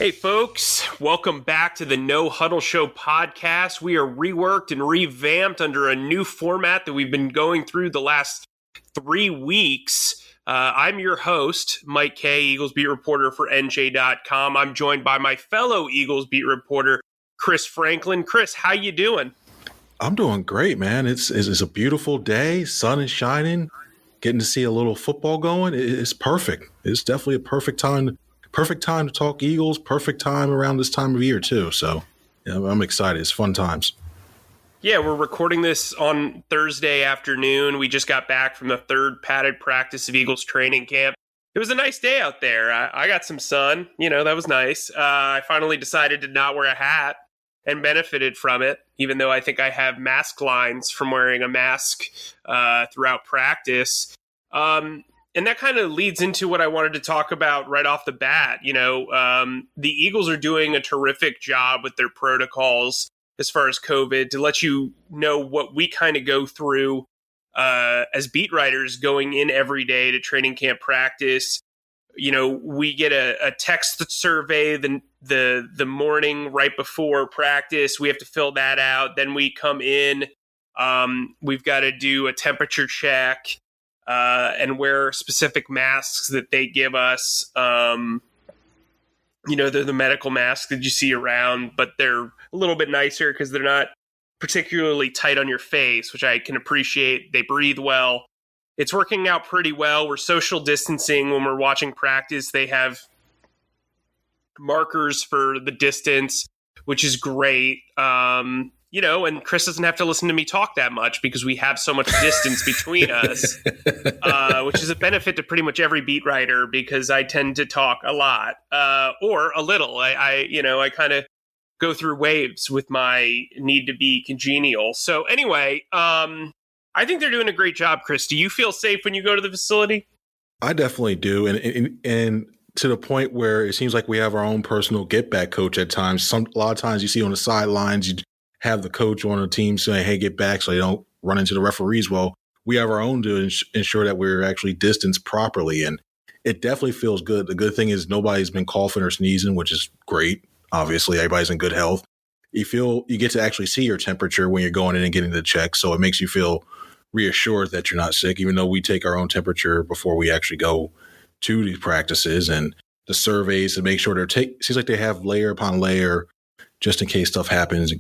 Hey folks, welcome back to the No Huddle Show podcast. We are reworked and revamped under a new format that we've been going through the last 3 weeks. I'm your host, Mike Kaye, Eagles beat reporter for NJ.com. I'm joined by my fellow Eagles beat reporter, Chris Franklin. Chris, how you doing? I'm doing great, man. It's a beautiful day. Sun is shining. Getting to see a little football going. It's perfect. It's definitely a perfect time to talk Eagles. Perfect time around this time of year too. So yeah, I'm excited. It's fun times. Yeah, we're recording this on Thursday afternoon. We just got back from the third padded practice of Eagles training camp. It was a nice day out there. I got some sun. That was nice. I finally decided to not wear a hat and benefited from it, even though I think I have mask lines from wearing a mask throughout practice. And that kind of leads into what I wanted to talk about right off the bat. The Eagles are doing a terrific job with their protocols as far as COVID to let you know what we kind of go through as beat writers going in every day to training camp practice. We get a text survey the morning right before practice. We have to fill that out. Then we come in. We've got to do a temperature check. And wear specific masks that they give us. They're the medical masks that you see around, but they're a little bit nicer because they're not particularly tight on your face, which I can appreciate. They breathe well. It's working out pretty well. We're social distancing when we're watching practice. They have markers for the distance, which is great. And Chris doesn't have to listen to me talk that much because we have so much distance between us, which is a benefit to pretty much every beat writer because I tend to talk a lot or a little. I kind of go through waves with my need to be congenial. So anyway, I think they're doing a great job, Chris. Do you feel safe when you go to the facility? I definitely do. And to the point where it seems like we have our own personal get back coach at times. A lot of times you see on the sidelines, you have the coach on the team saying, hey, get back so they don't run into the referees. Well, we have our own to ensure that we're actually distanced properly. And it definitely feels good. The good thing is nobody's been coughing or sneezing, which is great. Obviously, everybody's in good health. You get to actually see your temperature when you're going in and getting the check. So it makes you feel reassured that you're not sick, even though we take our own temperature before we actually go to these practices and the surveys to make sure seems like they have layer upon layer just in case stuff happens,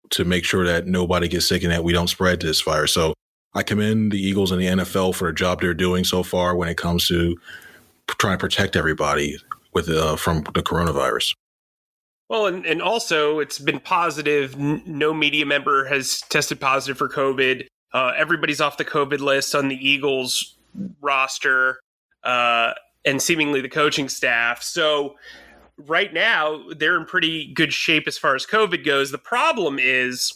to make sure that nobody gets sick and that we don't spread this virus. So I commend the Eagles and the NFL for the job they're doing so far when it comes to trying to protect everybody from the coronavirus. Well, and also it's been positive. No media member has tested positive for COVID. Everybody's off the COVID list on the Eagles roster and seemingly the coaching staff. So right now, they're in pretty good shape as far as COVID goes. The problem is,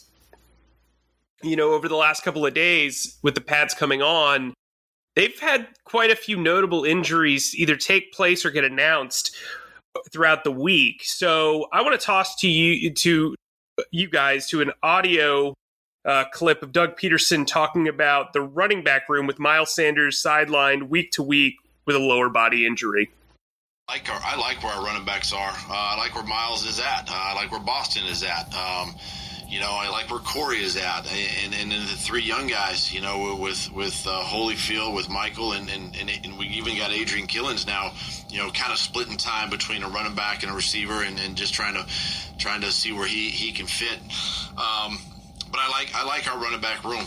over the last couple of days with the pads coming on, they've had quite a few notable injuries either take place or get announced throughout the week. So I want to toss to you guys to an audio clip of Doug Peterson talking about the running back room with Miles Sanders sidelined week to week with a lower body injury. I like where our running backs are. I like where Miles is at. I like where Boston is at. I like where Corey is at. And then the three young guys, with Holyfield, with Michael, and we even got Adrian Killens now, kind of splitting time between a running back and a receiver and just trying to see where he can fit. But I like our running back room.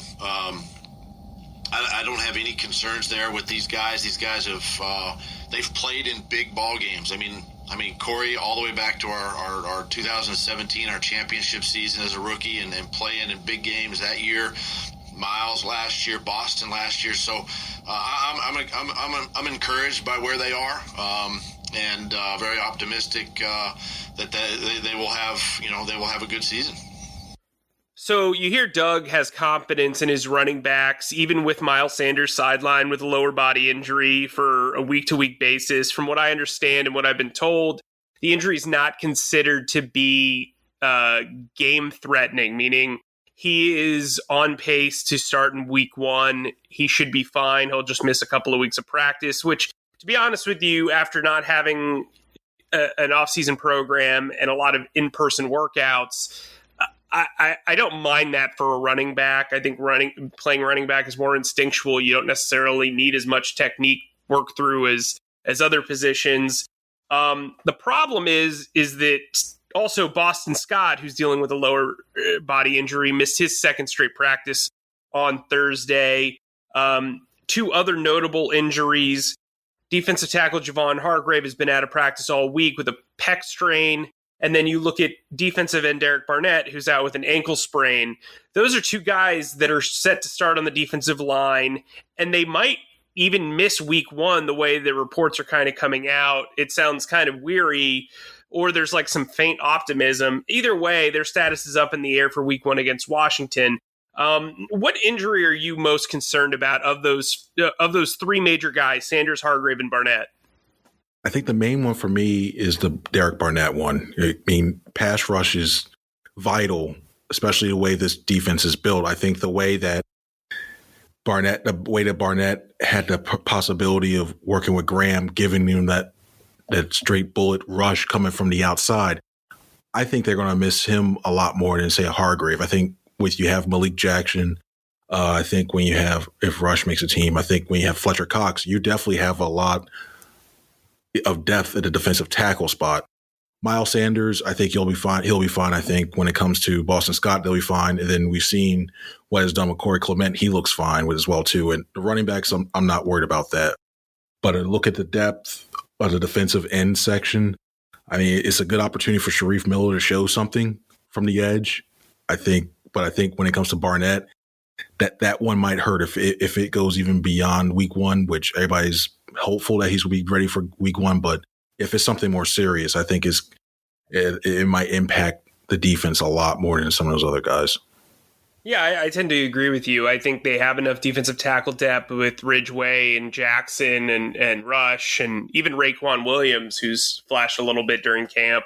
I don't have any concerns there with these guys. These guys have they've played in big ball games. I mean, Corey, all the way back to our 2017, our championship season as a rookie, and playing in big games that year. Miles last year, Boston last year. So I'm encouraged by where they are, and very optimistic that they will have a good season. So you hear Doug has confidence in his running backs, even with Miles Sanders sidelined with a lower body injury for a week-to-week basis. From what I understand and what I've been told, the injury is not considered to be game-threatening, meaning he is on pace to start in week 1. He should be fine. He'll just miss a couple of weeks of practice, which, to be honest with you, after not having an off-season program and a lot of in-person workouts, I don't mind that for a running back. I think playing running back is more instinctual. You don't necessarily need as much technique work through as other positions. The problem is that also Boston Scott, who's dealing with a lower body injury, missed his second straight practice on Thursday. Two other notable injuries. Defensive tackle Javon Hargrave has been out of practice all week with a pec strain. And then you look at defensive end Derek Barnett, who's out with an ankle sprain. Those are two guys that are set to start on the defensive line, and they might even miss week one the way the reports are kind of coming out. It sounds kind of weary, or there's like some faint optimism. Either way, their status is up in the air for week one against Washington. What injury are you most concerned about of those three major guys, Sanders, Hargrave, and Barnett? I think the main one for me is the Derek Barnett one. I mean, pass rush is vital, especially the way this defense is built. I think the way that Barnett had the possibility of working with Graham, giving him that straight bullet rush coming from the outside, I think they're going to miss him a lot more than, say, a Hargrave. I think you have Malik Jackson, I think if Rush makes a team, I think when you have Fletcher Cox, you definitely have a lot of depth at the defensive tackle spot. Miles Sanders, I think he'll be fine. I think when it comes to Boston Scott, they'll be fine. And then we've seen what has done with Corey Clement. He looks fine with as well too. And the running backs, I'm not worried about that. But a look at the depth of the defensive end section, I mean, it's a good opportunity for Sharif Miller to show something from the edge. I think when it comes to Barnett, that one might hurt if it goes even beyond week one, which everybody's hopeful that he's going to be ready for week one. But if it's something more serious, I think it might impact the defense a lot more than some of those other guys. Yeah, I tend to agree with you. I think they have enough defensive tackle depth with Ridgeway and Jackson and Rush and even Raekwon Williams, who's flashed a little bit during camp.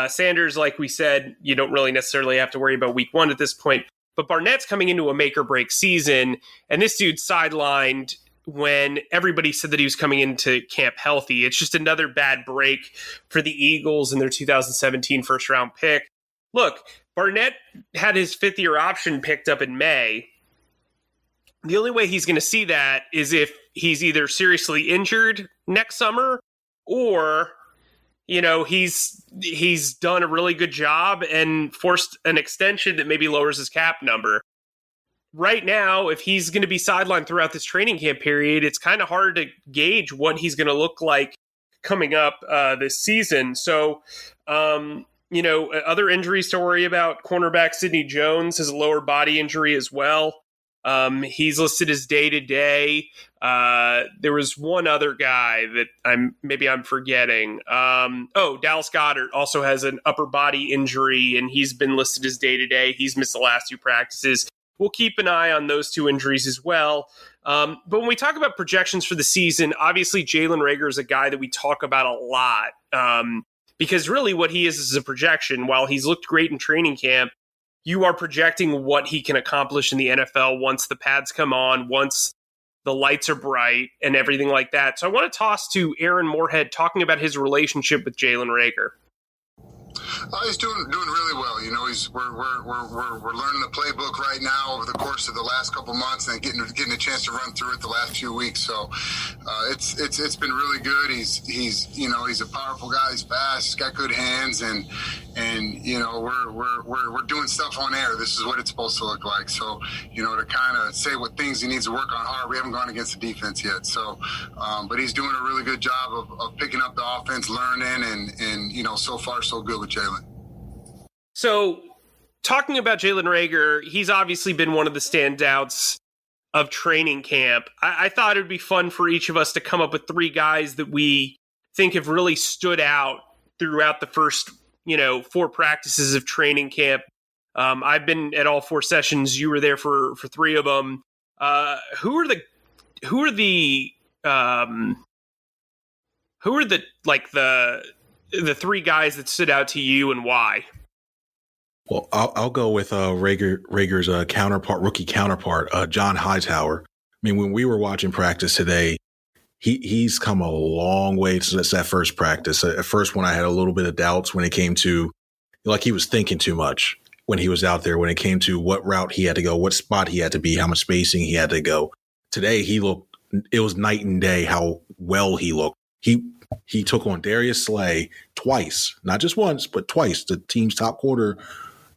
Sanders, like we said, you don't really necessarily have to worry about week one at this point. But Barnett's coming into a make-or-break season, and this dude's sidelined when everybody said that he was coming into camp healthy. It's just another bad break for the Eagles and their 2017 first-round pick. Look, Barnett had his fifth-year option picked up in May. The only way he's going to see that is if he's either seriously injured next summer or, you know, he's done a really good job and forced an extension that maybe lowers his cap number. Right now, if he's going to be sidelined throughout this training camp period, it's kind of hard to gauge what he's going to look like coming up this season. So, other injuries to worry about. Cornerback Sidney Jones has a lower body injury as well. He's listed as day-to-day. There was one other guy that I'm forgetting. Dallas Goedert also has an upper body injury, and he's been listed as day-to-day. He's missed the last two practices. We'll keep an eye on those two injuries as well. But when we talk about projections for the season, obviously Jalen Reagor is a guy that we talk about a lot because really what he is a projection. While he's looked great in training camp, you are projecting what he can accomplish in the NFL once the pads come on, once the lights are bright and everything like that. So I want to toss to Aaron Moorhead talking about his relationship with Jalen Reagor. He's doing really well. You know, we're learning the playbook right now over the course of the last couple months and getting a chance to run through it the last few weeks. So it's been really good. He's a powerful guy. He's fast. He's got good hands, and you know we're doing stuff on air. This is what it's supposed to look like. So to kind of say what things he needs to work on hard. We haven't gone against the defense yet. So, but he's doing a really good job of picking up the offense, learning, and so far so good with Jalen. So, talking about Jalen Reagor, he's obviously been one of the standouts of training camp. I thought it would be fun for each of us to come up with three guys that we think have really stood out throughout the first, 4 practices of training camp. I've been at all 4 sessions. You were there for 3 of them. Who are the three guys that stood out to you and why? Well, I'll go with Reagor's rookie counterpart, John Hightower. I mean, when we were watching practice today, he's come a long way since that first practice. At first, when I had a little bit of doubts when it came to, like, he was thinking too much when he was out there, when it came to what route he had to go, what spot he had to be, how much spacing he had to go. Today, it was night and day how well he looked. He took on Darius Slay twice, not just once, but twice, the team's top corner,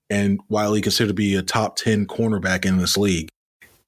and while he considered to be a top 10 cornerback in this league,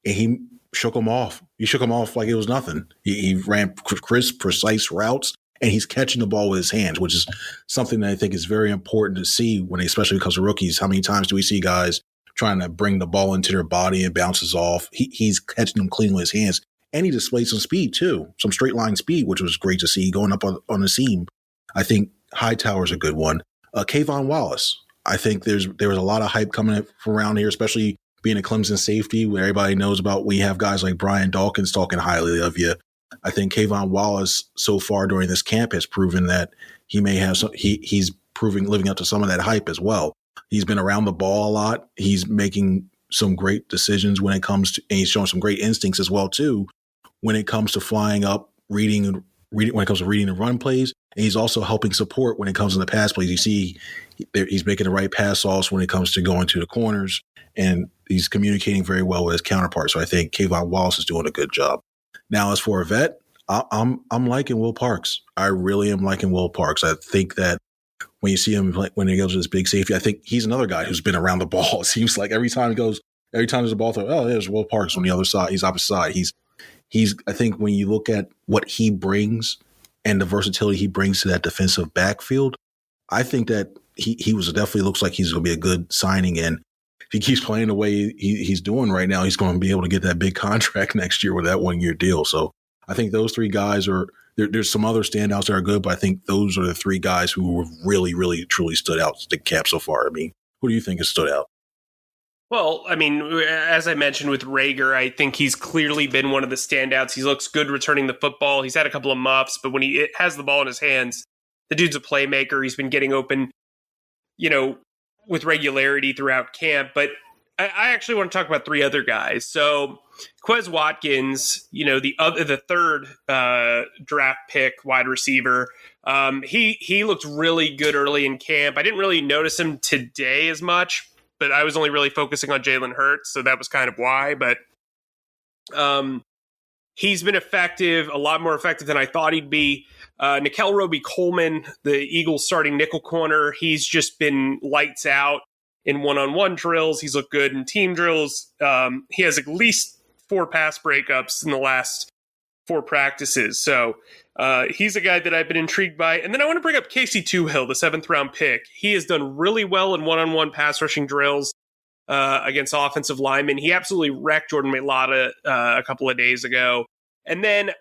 and he shook him off. He shook him off like it was nothing. He ran crisp, precise routes, and he's catching the ball with his hands, which is something that I think is very important to see when, especially because of rookies. How many times do we see guys trying to bring the ball into their body and bounces off? He's catching them clean with his hands. And he displayed some speed, too, some straight line speed, which was great to see going up on the seam. I think Hightower's a good one. Kayvon Wallace. I think there was a lot of hype coming from around here, especially being a Clemson safety where everybody knows about. We have guys like Brian Dawkins talking highly of you. I think Kayvon Wallace so far during this camp has proven that he may have some. He's proving living up to some of that hype as well. He's been around the ball a lot. He's making some great decisions when it comes to, and he's showing some great instincts as well too when it comes to flying up, reading when it comes to reading the run plays, and he's also helping support when it comes to the pass plays. You see, he's making the right pass offs when it comes to going to the corners, and he's communicating very well with his counterpart. So I think Kayvon Wallace is doing a good job. Now, as for a vet, I'm liking Will Parks. I really am liking Will Parks. I think that when you see him when he goes to this big safety, I think he's another guy who's been around the ball. It seems like every time there's a ball throw, oh, there's Will Parks on the other side. He's opposite side. I think when you look at what he brings and the versatility he brings to that defensive backfield, I think that he was definitely looks like he's going to be a good signing. And if he keeps playing the way he's doing right now, he's going to be able to get that big contract next year with that 1-year deal. So I think those three guys are there's some other standouts that are good, but I think those are the three guys who really, really, truly stood out to the camp so far. I mean, who do you think has stood out? Well, I mean, as I mentioned with Rager, I think he's clearly been one of the standouts. He looks good returning the football. He's had a couple of muffs, but when he has the ball in his hands, the dude's a playmaker. He's been getting open, with regularity throughout camp. But I actually want to talk about three other guys. So Quez Watkins, the third draft pick wide receiver, he looked really good early in camp. I didn't really notice him today as much, but I was only really focusing on Jalen Hurts, so that was kind of why. But he's been effective, a lot more effective than I thought he'd be. Nickel Roby-Coleman, the Eagles starting nickel corner, he's just been lights out in one-on-one drills. He's looked good in team drills. He has at least 4 pass breakups in the last 4 practices. So he's a guy that I've been intrigued by. And then I want to bring up Casey Tuhill, the 7th-round pick. He has done really well in one-on-one pass rushing drills against offensive linemen. He absolutely wrecked Jordan Mailata a couple of days ago. And then,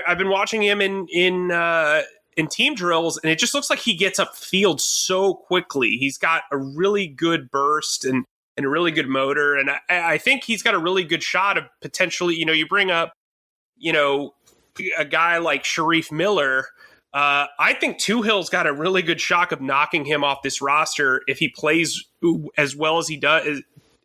I've been watching him in team drills, and it just looks like he gets upfield so quickly. He's got a really good burst and a really good motor. And I think he's got a really good shot of potentially, you bring up, a guy like Sharif Miller. I think Tuhill's got a really good shot of knocking him off this roster if he plays as well as he does,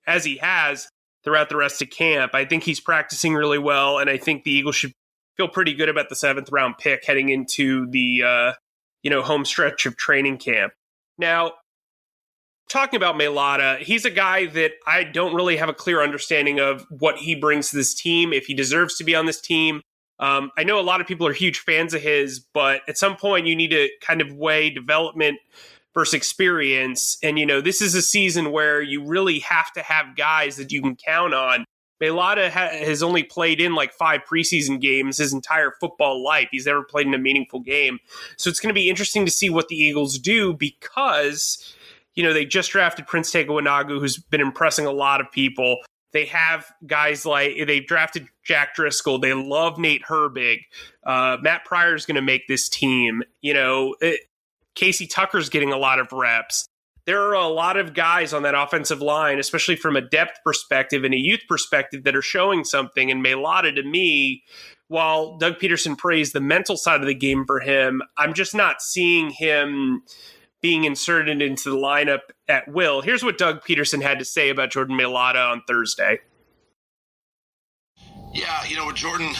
as he has throughout the rest of camp. I think he's practicing really well, and I think the Eagles should feel pretty good about the 7th-round pick heading into the home stretch of training camp. Now, talking about Mailata, he's a guy that I don't really have a clear understanding of what he brings to this team, if he deserves to be on this team. I know a lot of people are huge fans of his, but at some point you need to kind of weigh development versus experience. And, this is a season where you really have to have guys that you can count on. Mailata has only played in like 5 preseason games his entire football life. He's never played in a meaningful game. So it's going to be interesting to see what the Eagles do because, they just drafted Prince Tega Wanogho, who's been impressing a lot of people. They have guys they drafted Jack Driscoll. They love Nate Herbig. Matt Pryor's going to make this team. Casey Tucker's getting a lot of reps. There are a lot of guys on that offensive line, especially from a depth perspective and a youth perspective, that are showing something. And Mailata, to me, while Doug Peterson praised the mental side of the game for him, I'm just not seeing him being inserted into the lineup at will. Here's what Doug Peterson had to say about Jordan Mailata on Thursday. Yeah, with Jordan,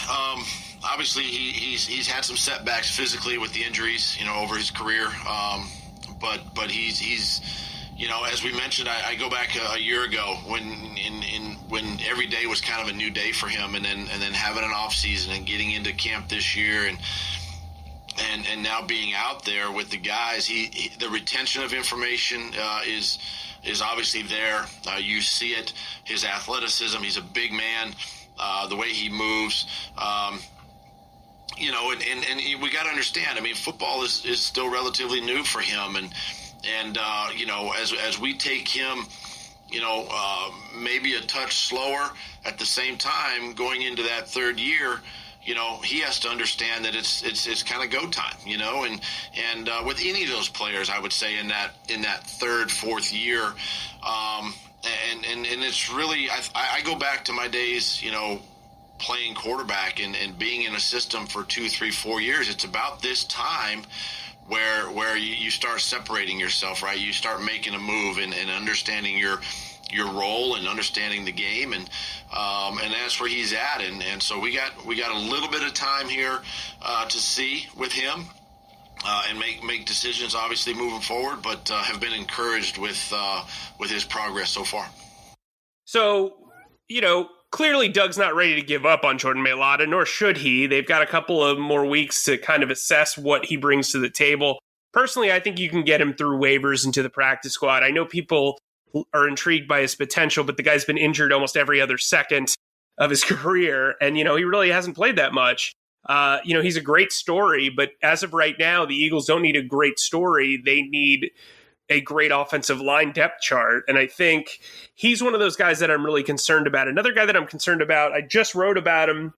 obviously he's had some setbacks physically with the injuries, over his career. But he's as we mentioned, I go back a year ago when every day was kind of a new day for him, and then having an off season and getting into camp this year and now being out there with the guys, the retention of information is obviously there. You see it, his athleticism. He's a big man. The way he moves. And we got to understand. I mean, football is still relatively new for him, and as we take him, maybe a touch slower. At the same time, going into that third year, he has to understand that it's kind of go time, and with any of those players, I would say in that third, fourth year, and it's really I go back to my days, playing quarterback and being in a system for 2, 3, 4 years. It's about this time where you start separating yourself, right? You start making a move and understanding your role and understanding the game, and that's where he's at. And so we got a little bit of time here to see with him and make decisions, obviously moving forward, but have been encouraged with his progress so far. So, clearly Doug's not ready to give up on Jordan Mailata, nor should he. They've got a couple of more weeks to kind of assess what he brings to the table. Personally, I think you can get him through waivers into the practice squad. I know people are intrigued by his potential, but the guy's been injured almost every other second of his career, and, he really hasn't played that much. He's a great story, but as of right now, the Eagles don't need a great story. They need a great offensive line depth chart. And I think he's one of those guys that I'm really concerned about. Another guy that I'm concerned about, I just wrote about him,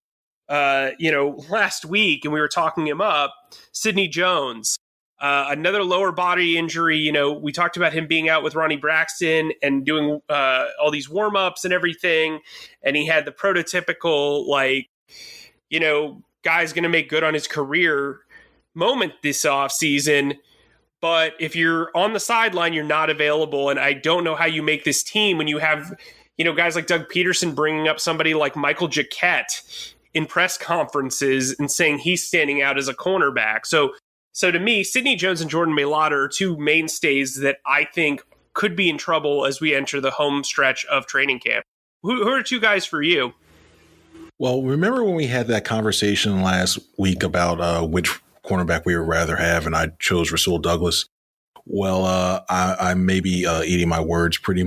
last week, and we were talking him up, Sidney Jones. Another lower body injury. We talked about him being out with Ronnie Braxton and doing all these warm-ups and everything. And he had the prototypical, guy's going to make good on his career moment this offseason. But if you're on the sideline, you're not available. And I don't know how you make this team when you have, guys like Doug Peterson bringing up somebody like Michael Jacquette in press conferences and saying he's standing out as a cornerback. So to me, Sidney Jones and Jordan Mailata are two mainstays that I think could be in trouble as we enter the home stretch of training camp. Who are two guys for you? Well, remember when we had that conversation last week about which cornerback we would rather have, and I chose Rasul Douglas? Well, I may be eating my words pretty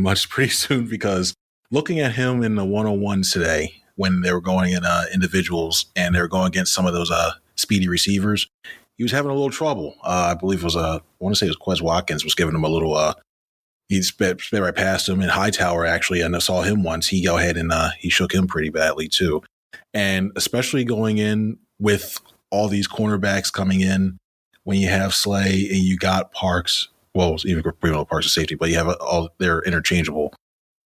soon, because looking at him in the one-on-ones today when they were going in individuals and they were going against some of those speedy receivers, he was having a little trouble. I believe it was I want to say it was Quez Watkins was giving him a little he sped right past him, and Hightower actually, and I saw him once, he go ahead and he shook him pretty badly too. And especially going in with all these cornerbacks coming in, when you have Slay and you got Parks, well, even Parks is safety, but you have they're interchangeable.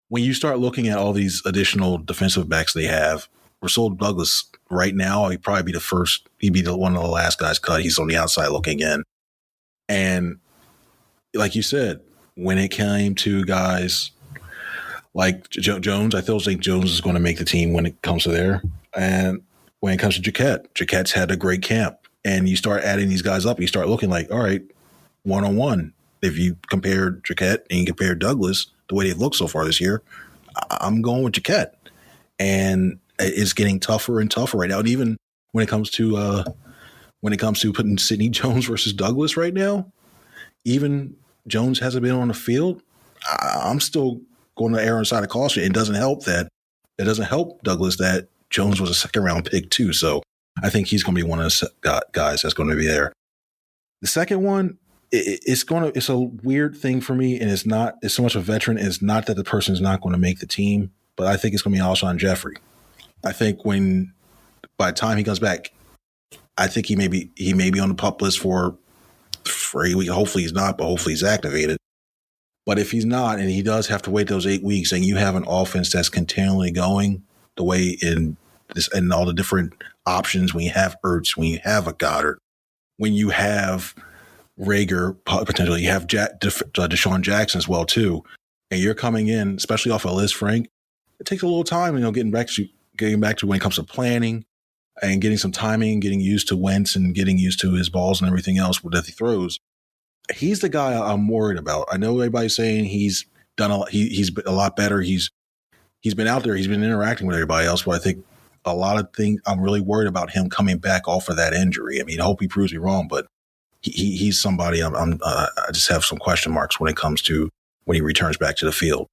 When you start looking at all these additional defensive backs they have, Rasul Douglas right now, he'd probably be the first, he'd be one of the last guys cut. He's on the outside looking in. And like you said, when it came to guys like Jones, I still think Jones is going to make the team when it comes to there. And when it comes to Jacquette's had a great camp. And you start adding these guys up, you start looking like, all right, one-on-one. If you compare Jacquette and you compare Douglas, the way they've looked so far this year, I'm going with Jacquette. And it's getting tougher and tougher right now. And even when it comes to putting Sidney Jones versus Douglas right now, even Jones hasn't been on the field. I'm still going to err on the side of caution. It doesn't help Douglas that Jones was a second-round pick too. So I think he's going to be one of the guys that's going to be there. The second one, it's a weird thing for me, and it's so much a veteran. It's not that the person's not going to make the team, but I think it's going to be Alshon Jeffrey. I think by the time he comes back, I think he may be on the pup list for 8 weeks. Hopefully he's not, but hopefully he's activated. But if he's not, and he does have to wait those 8 weeks, and you have an offense that's continually going the way in this and all the different options, when you have Ertz, when you have a Goddard, when you have Rager, potentially you have Deshaun Jackson as well too, and you're coming in, especially off of Liz Frank, it takes a little time, getting back to when it comes to planning, and getting some timing, getting used to Wentz and getting used to his balls and everything else that he throws. He's the guy I'm worried about. I know everybody's saying he's done a lot. He's been a lot better. He's been out there. He's been interacting with everybody else. But I think a lot of things, I'm really worried about him coming back off of that injury. I mean, I hope he proves me wrong, but he's somebody I just have some question marks when it comes to when he returns back to the field.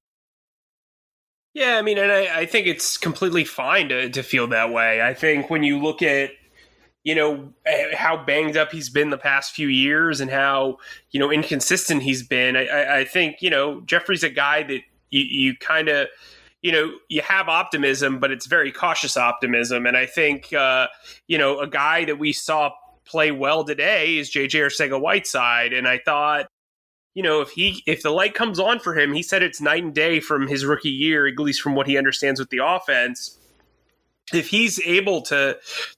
Yeah, I mean, and I think it's completely fine to feel that way. I think when you look at, how banged up he's been the past few years and how, inconsistent he's been, I think, Jeffrey's a guy that you kind of, you have optimism, but it's very cautious optimism. And I think, a guy that we saw play well today is JJ Arcega-Whiteside. And I thought, if the light comes on for him, he said it's night and day from his rookie year, at least from what he understands with the offense. If he's able to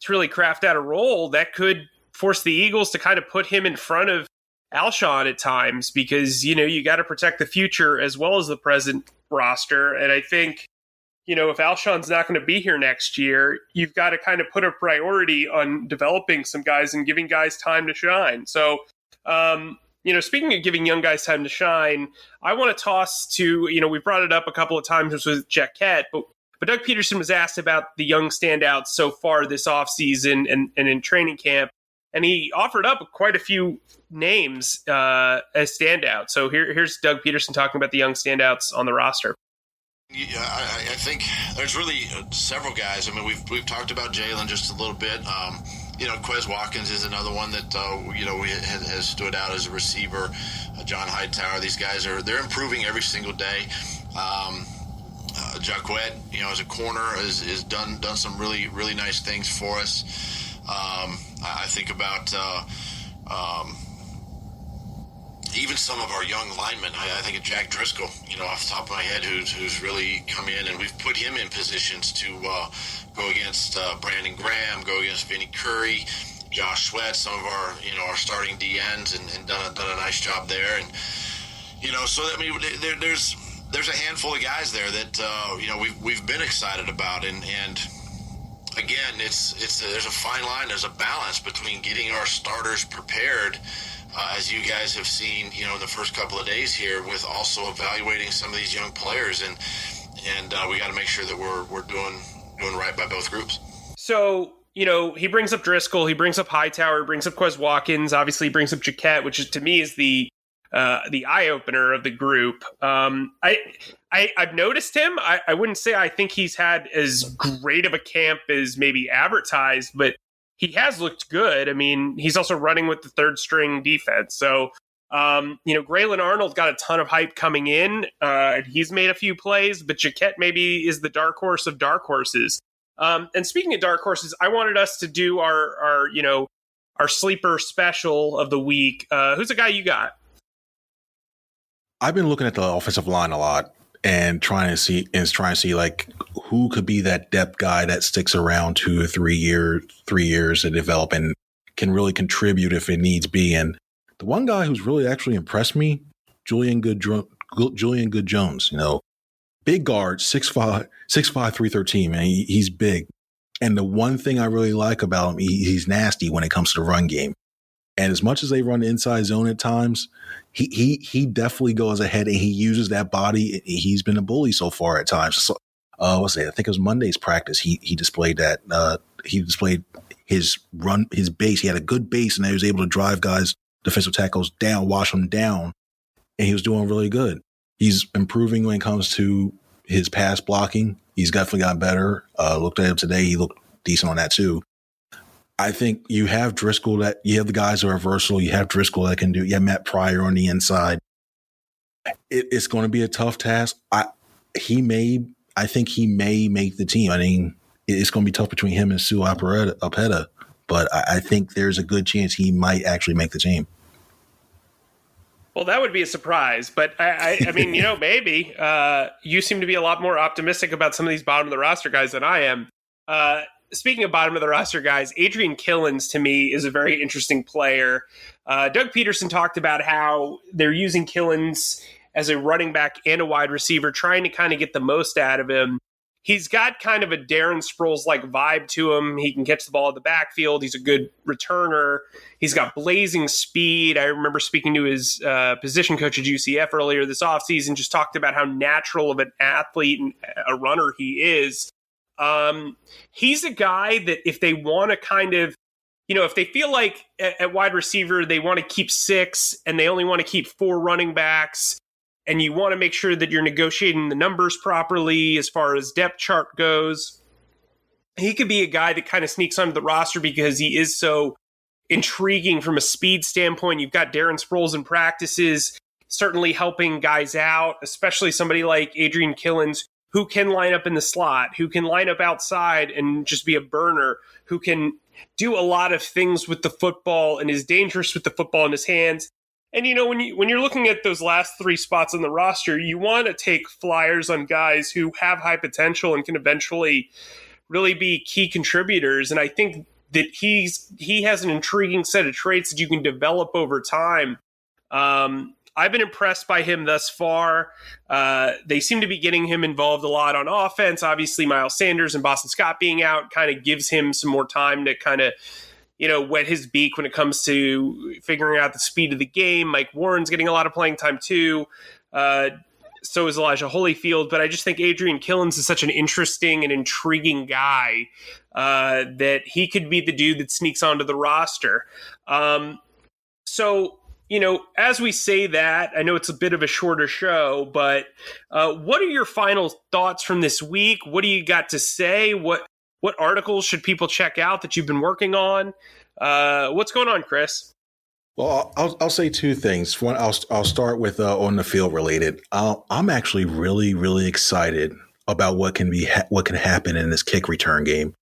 really craft out a role, that could force the Eagles to kind of put him in front of Alshon at times because, you got to protect the future as well as the present roster. And I think, if Alshon's not going to be here next year, you've got to kind of put a priority on developing some guys and giving guys time to shine. So, speaking of giving young guys time to shine, I want to toss to, we brought it up a couple of times with Jaquette, but Doug Peterson was asked about the young standouts so far this offseason and in training camp, and he offered up quite a few names as standouts. So here's Doug Peterson talking about the young standouts on the roster. Yeah, I think there's really several guys. I mean, we've talked about Jalen just a little bit. Quez Watkins is another one that has stood out as a receiver. John Hightower, these guys they're improving every single day. Jaquette, as a corner, has done some really, really nice things for us. I think about even some of our young linemen. I think of Jack Driscoll, off the top of my head, who's really come in, and we've put him in positions to go against Brandon Graham, go against Vinnie Curry, Josh Sweat, some of our starting DNs, and done a nice job there. And so I mean, there's a handful of guys there that we've been excited about, and again, there's a fine line, there's a balance between getting our starters prepared. As you guys have seen, in the first couple of days here, with also evaluating some of these young players, and we got to make sure that we're doing right by both groups. So, he brings up Driscoll, he brings up Hightower, brings up Quez Watkins, obviously brings up Jaquette, which is, to me, is the eye opener of the group. I've noticed him. I wouldn't say I think he's had as great of a camp as maybe advertised, but he has looked good. I mean, he's also running with the third string defense. So, Graylin Arnold got a ton of hype coming in. He's made a few plays, but Jaquette maybe is the dark horse of dark horses. And speaking of dark horses, I wanted us to do our sleeper special of the week. Who's the guy you got? I've been looking at the offensive line a lot and trying to see like who could be that depth guy that sticks around 2 or 3 years to develop and can really contribute if it needs be. And the one guy who's really actually impressed me, Julian Good-Jones, big guard, 6'5", 313, man. He's big. And the one thing I really like about him, he's nasty when it comes to the run game. And as much as they run the inside zone at times, he definitely goes ahead and he uses that body. He's been a bully so far at times. So, I think it was Monday's practice. He displayed that. He displayed his base. He had a good base, and he was able to drive guys, defensive tackles down, wash them down, and he was doing really good. He's improving when it comes to his pass blocking. He's definitely got better. Looked at him today. He looked decent on that too. I think you have Driscoll you have the guys who are versatile. You have Driscoll that can do. You have Matt Pryor on the inside. It's going to be a tough task. I think he may make the team. I mean, it's going to be tough between him and Sue Opeta, but I think there's a good chance he might actually make the team. Well, that would be a surprise, but I mean, maybe. You seem to be a lot more optimistic about some of these bottom of the roster guys than I am. Speaking of bottom of the roster guys, Adrian Killins to me is a very interesting player. Doug Peterson talked about how they're using Killins as a running back and a wide receiver, trying to kind of get the most out of him. he's got kind of a Darren Sproles-like vibe to him. He can catch the ball at the backfield. He's a good returner. He's got blazing speed. I remember speaking to his position coach at UCF earlier this offseason, just talked about how natural of an athlete and a runner he is. He's a guy that if they want to kind of, if they feel like at wide receiver they want to keep 6 and they only want to keep 4 running backs, and you want to make sure that you're negotiating the numbers properly as far as depth chart goes, he could be a guy that kind of sneaks onto the roster because he is so intriguing from a speed standpoint. You've got Darren Sproles in practices, certainly helping guys out, especially somebody like Adrian Killins, who can line up in the slot, who can line up outside and just be a burner, who can do a lot of things with the football and is dangerous with the football in his hands. And, when you're looking at those last 3 spots on the roster, you want to take flyers on guys who have high potential and can eventually really be key contributors. And I think that he has an intriguing set of traits that you can develop over time. I've been impressed by him thus far. They seem to be getting him involved a lot on offense. Obviously, Miles Sanders and Boston Scott being out kind of gives him some more time to kind of, wet his beak when it comes to figuring out the speed of the game. Mike Warren's getting a lot of playing time too. So is Elijah Holyfield. But I just think Adrian Killins is such an interesting and intriguing guy that he could be the dude that sneaks onto the roster. So, as we say that, I know it's a bit of a shorter show, but what are your final thoughts from this week? What do you got to say? What articles should people check out that you've been working on? What's going on, Chris? Well, I'll say 2 things. One, I'll start with on the field related. I'm actually really, really excited about what can happen in this kick return game.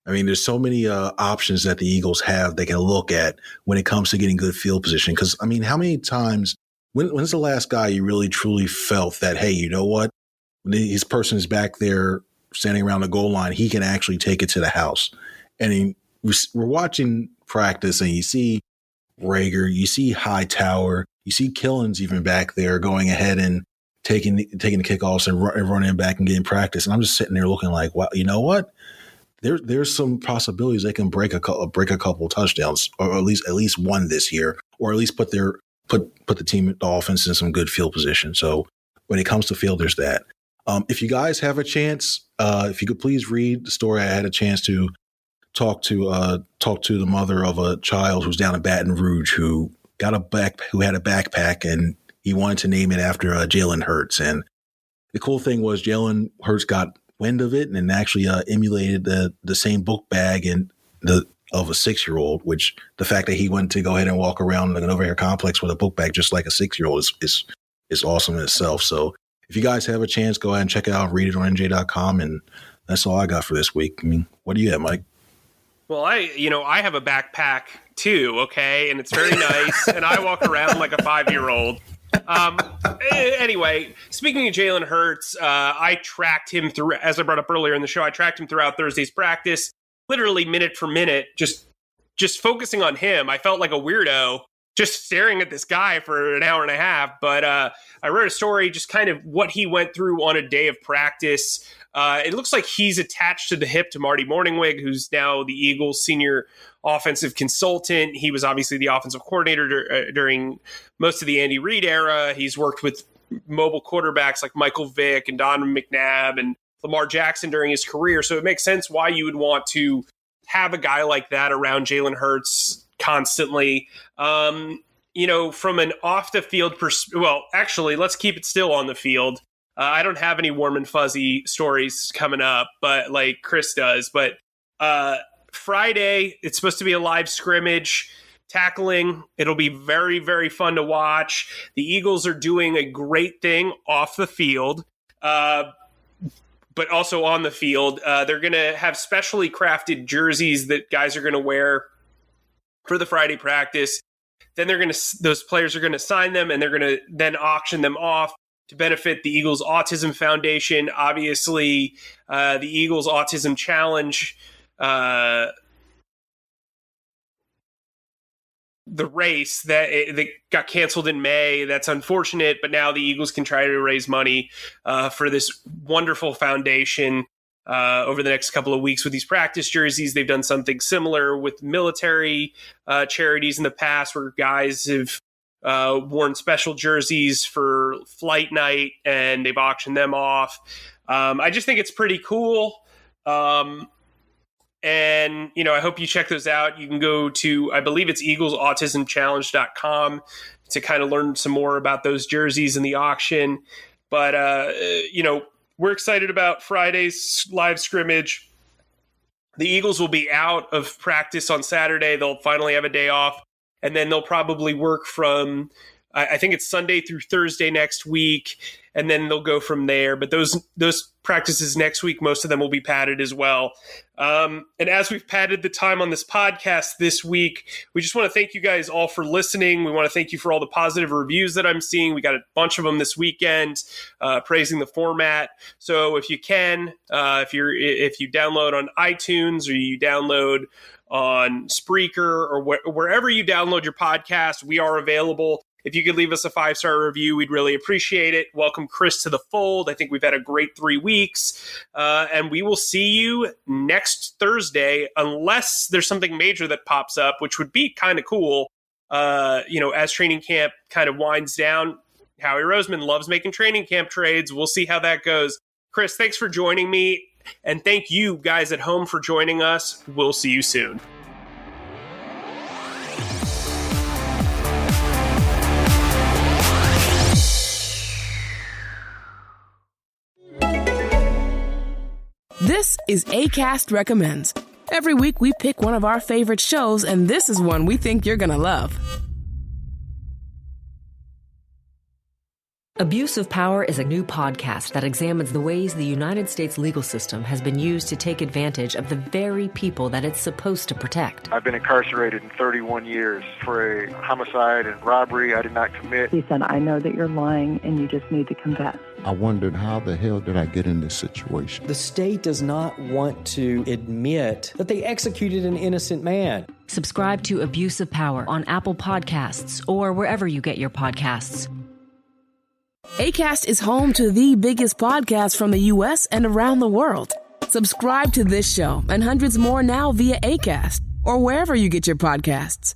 I mean, there's so many options that the Eagles have they can look at when it comes to getting good field position. Because, I mean, how many times, when's the last guy you really truly felt that, hey, you know what? When this person is back there standing around the goal line, he can actually take it to the house. And we're watching practice and you see Rager, you see Hightower, you see Killins even back there going ahead and taking the kickoffs and running back and getting practice. And I'm just sitting there looking like, wow, you know what? There's some possibilities they can break a couple touchdowns, or at least one this year, or at least put the team, the offense, in some good field position. So when it comes to field, there's that. If you guys have a chance, if you could please read the story. I had a chance to talk to the mother of a child who's down in Baton Rouge who had a backpack, and he wanted to name it after Jalen Hurts. And the cool thing was Jalen Hurts got wind of it and actually emulated the same book bag of a 6-year-old, which the fact that he went to go ahead and walk around an overhead complex with a book bag just like a 6-year-old is awesome in itself. So if you guys have a chance, go ahead and check it out, read it on NJ.com, and that's all I got for this week. I mean, what do you have, Mike? Well, I have a backpack too, okay, and it's very nice, and I walk around like a 5-year-old. Anyway, speaking of Jalen Hurts, I tracked him through, as I brought up earlier in the show, I tracked him throughout Thursday's practice, literally minute for minute, just focusing on him. I felt like a weirdo just staring at this guy for an hour and a half. But I read a story, just kind of what he went through on a day of practice. It looks like he's attached to the hip to Marty Morningwig, who's now the Eagles' senior offensive consultant. He was obviously the offensive coordinator during most of the Andy Reid era. He's worked with mobile quarterbacks like Michael Vick and Donovan McNabb and Lamar Jackson during his career. So it makes sense why you would want to have a guy like that around Jalen Hurts constantly. From an off the field well, actually, let's keep it still on the field. I don't have any warm and fuzzy stories coming up, but like Chris does. But Friday, it's supposed to be a live scrimmage, tackling. It'll be very, very fun to watch. The Eagles are doing a great thing off the field, but also on the field. They're going to have specially crafted jerseys that guys are going to wear for the Friday practice. Then those players are going to sign them, and they're going to then auction them off to benefit the Eagles Autism Foundation. Obviously, the Eagles Autism Challenge, the race that got canceled in May. That's unfortunate, but now the Eagles can try to raise money for this wonderful foundation over the next couple of weeks with these practice jerseys. They've done something similar with military charities in the past where guys have worn special jerseys for flight night and they've auctioned them off. I just think it's pretty cool. And, I hope you check those out. You can go to, I believe it's eaglesautismchallenge.com to kind of learn some more about those jerseys in the auction. But, we're excited about Friday's live scrimmage. The Eagles will be out of practice on Saturday. They'll finally have a day off. And then they'll probably work from, I think it's Sunday through Thursday next week. And then they'll go from there. But those practices next week, most of them will be padded as well. And as we've padded the time on this podcast this week, we just want to thank you guys all for listening. We want to thank you for all the positive reviews that I'm seeing. We got a bunch of them this weekend, praising the format. So if you can, if you download on iTunes or you download on Spreaker or wherever you download your podcast, we are available. If you could leave us a 5-star review, we'd really appreciate it. Welcome Chris to the fold. I think we've had a great 3 weeks. And we will see you next Thursday, unless there's something major that pops up, which would be kind of cool. As training camp kind of winds down, Howie Roseman loves making training camp trades. We'll see how that goes. Chris, thanks for joining me. And thank you guys at home for joining us. We'll see you soon. This is Acast Recommends. Every week we pick one of our favorite shows, and this is one we think you're gonna love. Abuse of Power is a new podcast that examines the ways the United States legal system has been used to take advantage of the very people that it's supposed to protect. I've been incarcerated in 31 years for a homicide and robbery I did not commit. He said, I know that you're lying and you just need to confess. I wondered, how the hell did I get in this situation? The state does not want to admit that they executed an innocent man. Subscribe to Abuse of Power on Apple Podcasts or wherever you get your podcasts. Acast is home to the biggest podcasts from the U.S. and around the world. Subscribe to this show and hundreds more now via Acast or wherever you get your podcasts.